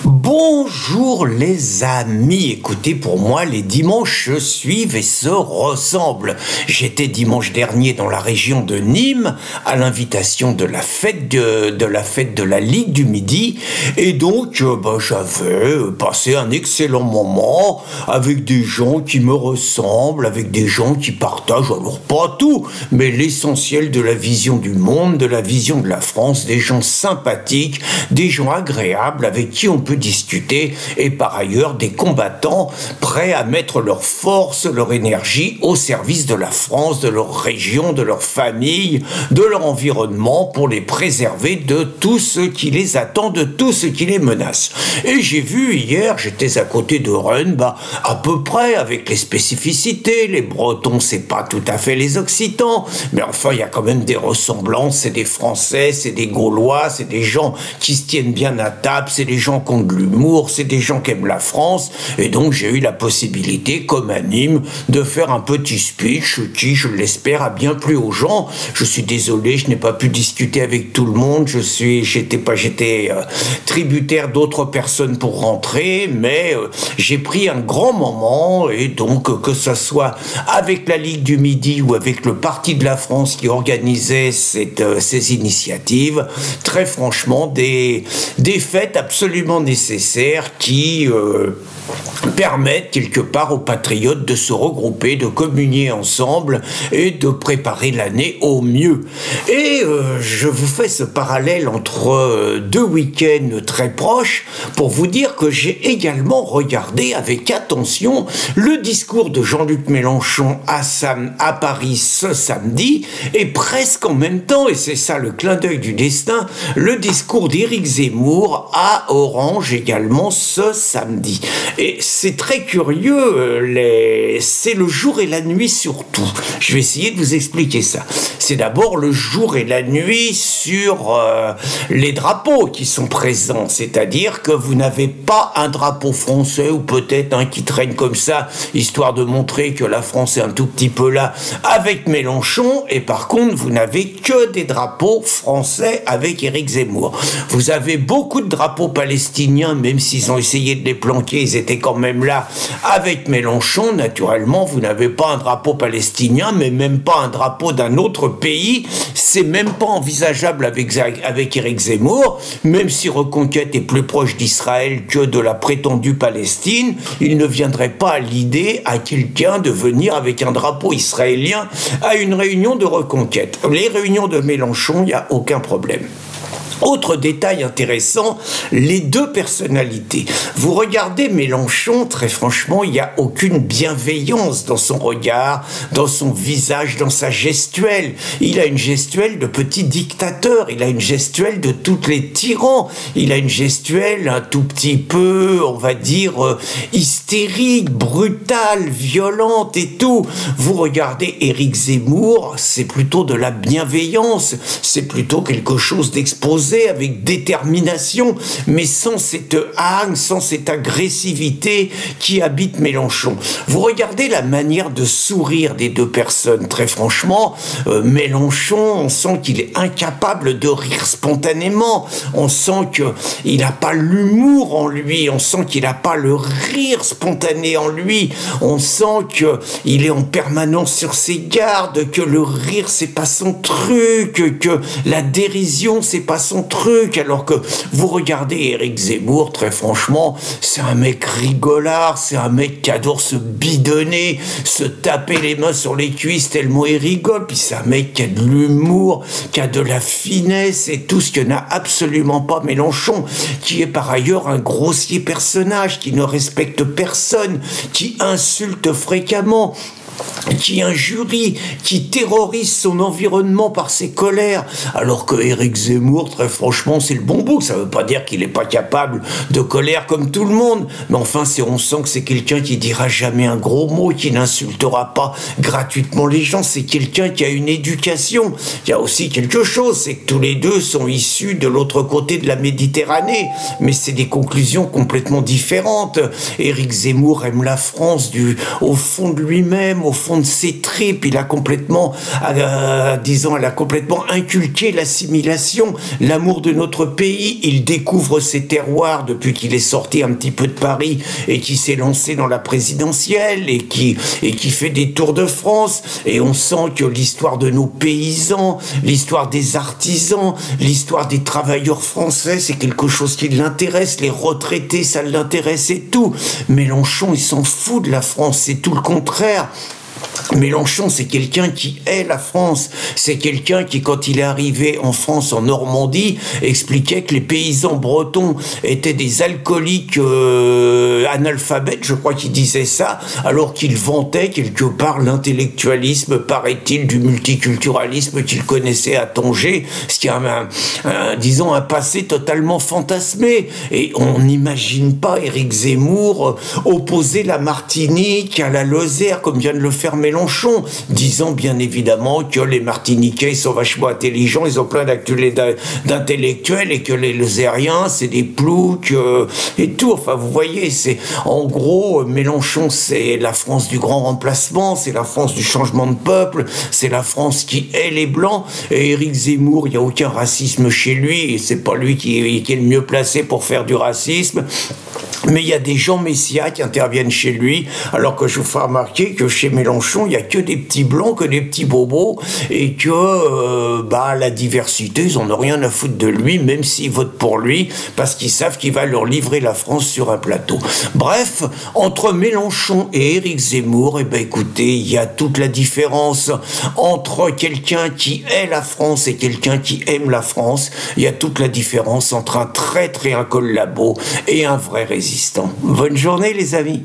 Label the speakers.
Speaker 1: Bonjour les amis, écoutez, pour moi les dimanches se suivent et se ressemblent. J'étais dimanche dernier dans la région de Nîmes à l'invitation de la fête de la Ligue du Midi et donc j'avais passé un excellent moment avec des gens qui me ressemblent, avec des gens qui partagent, alors pas tout, mais l'essentiel de la vision du monde, de la vision de la France, des gens sympathiques, des gens agréables avec qui on peut discuter et par ailleurs des combattants prêts à mettre leur force, leur énergie au service de la France, de leur région, de leur famille, de leur environnement pour les préserver de tout ce qui les attend, de tout ce qui les menace. Et j'ai vu hier, j'étais à côté de Rennes, à peu près avec les spécificités, les Bretons c'est pas tout à fait les Occitans, mais enfin il y a quand même des ressemblances, c'est des Français, c'est des Gaulois, c'est des gens qui se tiennent bien à table, c'est des gens qui ont de l'humour, c'est des gens qui aiment la France, et donc j'ai eu la possibilité, comme à Nîmes, de faire un petit speech qui, je l'espère, a bien plu aux gens. Je suis désolé, je n'ai pas pu discuter avec tout le monde, j'étais tributaire d'autres personnes pour rentrer, mais j'ai pris un grand moment, et donc que ce soit avec la Ligue du Midi ou avec le Parti de la France qui organisait ces initiatives, très franchement, des fêtes absolument nécessaires qui permettent quelque part aux patriotes de se regrouper, de communier ensemble et de préparer l'année au mieux. Et je vous fais ce parallèle entre deux week-ends très proches pour vous dire que j'ai également regardé avec attention le discours de Jean-Luc Mélenchon à Paris ce samedi et presque en même temps, et c'est ça le clin d'œil du destin, le discours d'Éric Zemmour à Orange également ce samedi. Et c'est très curieux, c'est le jour et la nuit surtout. Je vais essayer de vous expliquer ça. C'est d'abord le jour et la nuit sur les drapeaux qui sont présents, c'est-à-dire que vous n'avez pas un drapeau français ou peut-être un qui traîne comme ça, histoire de montrer que la France est un tout petit peu là avec Mélenchon, et par contre vous n'avez que des drapeaux français avec Éric Zemmour. Vous avez beaucoup de drapeaux palestiniens, même s'ils ont essayé de les planquer, ils étaient quand même là avec Mélenchon. Naturellement, vous n'avez pas un drapeau palestinien, mais même pas un drapeau d'un autre pays. C'est même pas envisageable avec Éric Zemmour, même si Reconquête est plus proche d'Israël que de la prétendue Palestine, il ne viendrait pas à l'idée à quelqu'un de venir avec un drapeau israélien à une réunion de Reconquête. Les réunions de Mélenchon, il n'y a aucun problème. Autre détail intéressant, les deux personnalités. Vous regardez Mélenchon, très franchement, il n'y a aucune bienveillance dans son regard, dans son visage, dans sa gestuelle. Il a une gestuelle de petit dictateur, il a une gestuelle de tous les tyrans, il a une gestuelle un tout petit peu, on va dire, hystérique, brutale, violente et tout. Vous regardez Éric Zemmour, c'est plutôt de la bienveillance, c'est plutôt quelque chose d'exposé avec détermination, mais sans cette haine, sans cette agressivité qui habite Mélenchon. Vous regardez la manière de sourire des deux personnes, très franchement, Mélenchon, on sent qu'il est incapable de rire spontanément, on sent qu'il n'a pas l'humour en lui, on sent qu'il n'a pas le rire spontané en lui, on sent qu'il est en permanence sur ses gardes, que le rire c'est pas son truc, que la dérision c'est pas son truc, alors que vous regardez Éric Zemmour, très franchement, c'est un mec rigolard, c'est un mec qui adore se bidonner, se taper les mains sur les cuisses tellement il rigole, puis c'est un mec qui a de l'humour, qui a de la finesse et tout ce que n'a absolument pas Mélenchon, qui est par ailleurs un grossier personnage, qui ne respecte personne, qui insulte fréquemment, qui injurie, qui terrorise son environnement par ses colères, alors que Éric Zemmour, très franchement, c'est le bon bout. Ça veut pas dire qu'il n'est pas capable de colère comme tout le monde, mais enfin, on sent que c'est quelqu'un qui dira jamais un gros mot, qui n'insultera pas gratuitement les gens, c'est quelqu'un qui a une éducation. Il y a aussi quelque chose, c'est que tous les deux sont issus de l'autre côté de la Méditerranée, mais c'est des conclusions complètement différentes. Éric Zemmour aime la France au fond de lui-même, au fond de ses tripes. Il a complètement, disons, elle a complètement inculqué l'assimilation, l'amour de notre pays. Il découvre ses terroirs depuis qu'il est sorti un petit peu de Paris et qui s'est lancé dans la présidentielle et qui fait des tours de France. Et on sent que l'histoire de nos paysans, l'histoire des artisans, l'histoire des travailleurs français, c'est quelque chose qui l'intéresse. Les retraités, ça l'intéresse et tout. Mélenchon, il s'en fout de la France, c'est tout le contraire. Mélenchon, c'est quelqu'un qui hait la France. C'est quelqu'un qui, quand il est arrivé en France, en Normandie, expliquait que les paysans bretons étaient des alcooliques analphabètes, je crois qu'il disait ça, alors qu'il vantait quelque part l'intellectualisme, paraît-il, du multiculturalisme qu'il connaissait à Tanger, ce qui a disons, un passé totalement fantasmé. Et on n'imagine pas Éric Zemmour opposer la Martinique à la Lozère, comme vient de le faire Mélenchon, disant bien évidemment que les Martiniquais ils sont vachement intelligents, ils ont plein d'intellectuels et que les Lozériens c'est des ploucs et tout. Enfin, vous voyez, c'est en gros Mélenchon, c'est la France du grand remplacement, c'est la France du changement de peuple, c'est la France qui hait les blancs. Et Éric Zemmour, il n'y a aucun racisme chez lui, et c'est pas lui qui est le mieux placé pour faire du racisme. Mais il y a des gens Messia qui interviennent chez lui, alors que je vous fais remarquer que chez Mélenchon, il n'y a que des petits blancs, que des petits bobos, et que la diversité, ils n'en ont rien à foutre de lui, même s'ils votent pour lui, parce qu'ils savent qu'il va leur livrer la France sur un plateau. Bref, entre Mélenchon et Éric Zemmour, eh ben écoutez, il y a toute la différence entre quelqu'un qui hait la France et quelqu'un qui aime la France. Il y a toute la différence entre un traître et un collabo et un vrai résistant. Bonne journée les amis.